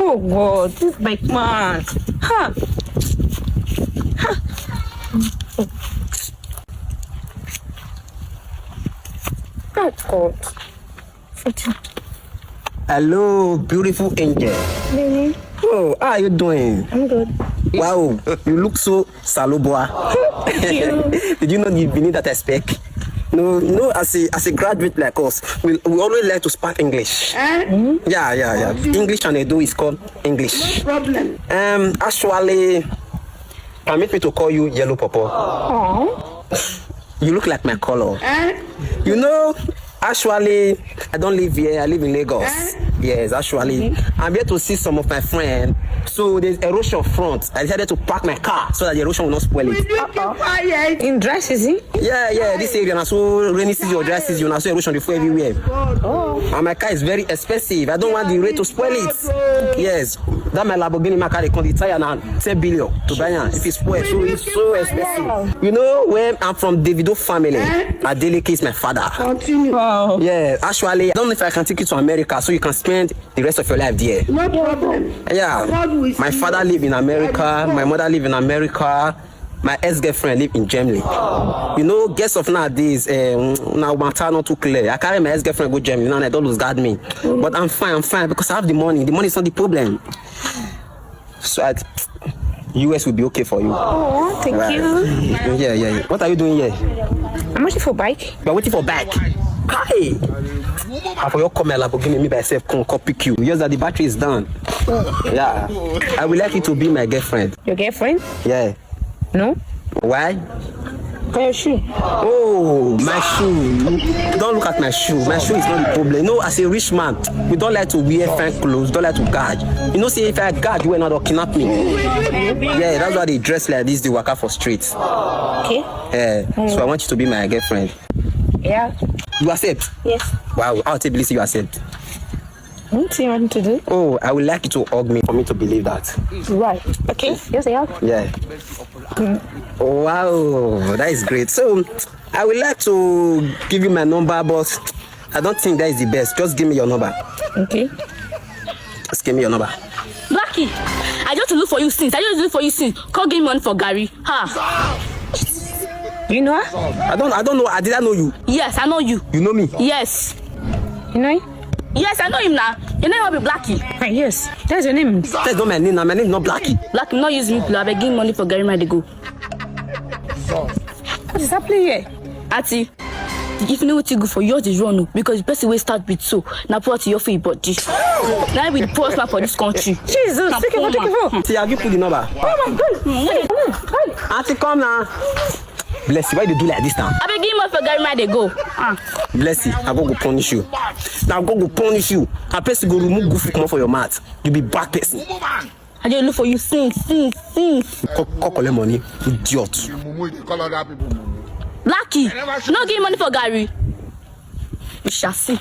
Oh God, this bike man. Ha. Ha. Oh God. Hello, beautiful angel. Baby. Oh, how are you doing? I'm good. Wow, you look so saloboa. Did you know you need that I speak? No, as a graduate like us, we always like to speak English. Mm-hmm. Yeah. English and Edo is called English. No problem. Actually, permit me to call you Yellow Pawpaw. Oh. You look like my color. You know, actually, I don't live here. I live in Lagos. Yes, actually, I'm here to see some of my friends. So there's erosion front. I decided to park my car so that the erosion will not spoil it. In dry season? Yeah. This area now so rainy season or dry season now so erosion before everywhere. Oh. And my car is very expensive. I don't want the rate to spoil it. Yes, that my Lamborghini my car they come the tire now 10 billion to buy it. If it's spoiled, so it's so expensive. You know, when I'm from Davido family, Adeleke is my father. Wow. Yeah, actually, I don't know if I can take you to America so you can spend the rest of your life there. No problem. Yeah, my father live in America, my mother live in America, my ex-girlfriend live in Germany. You know, guests of nowadays, now matter not too clear. I carry my ex-girlfriend go Germany, now I don't lose guard me. But I'm fine because I have the money. The money is not the problem. So US will be okay for you. Oh, thank you. Yeah. What are you doing here? I'm waiting for bike. You're waiting for bike. Hi. I for your come Lamborghini me by myself come pick you. Just that the battery is done. Yeah. I would like you to be my girlfriend. Your girlfriend? Yeah. No? Why? For your shoe. Oh, my shoe. Don't look at my shoe. My shoe is not the problem. No, as a rich man, we don't like to wear fine clothes, don't like to guard. You know, see, if I guard, you will not kidnap me. Yeah, that's why they dress like this, they work out for streets. Okay. Yeah. So I want you to be my girlfriend. Yeah. You accept? Yes. Wow, I'll take believe you accept. What do you want to do? Oh, I would like you to hug me for me to believe that. Right. Okay. Yes, I have. Yeah. Wow, that is great. So, I would like to give you my number, but I don't think that is the best. Just give me your number. Okay. Just give me your number. Blackie, I just look for you since. Call game money for Gary. Ha. You know her? I don't know. Did I know you? Yes, I know you. You know me? Yes. You know him? Yes, I know him now. Your name will be Blackie. Right, yes. That's your name. That's not my name. My name is not Blackie. Blackie, not use me. I beg him money for Gary man to go. What is happening here? Ati, if you know what you go for, yours is wrong because the person will start with so. Now put your for your body. Now we the poorest man for this country. Jesus, take it for. See, have you put the number? Oh my God. Auntie, come now. Bless you. Why you do like this now? I beg him money for Gary man to go. Bless you. I'm going to punish you. Now I'm going to punish you. I person go remove goof come for your mouth. You be bad person. I just look for you sing. Collect money, idiot. Blackie, no give money for Gary. We shall see.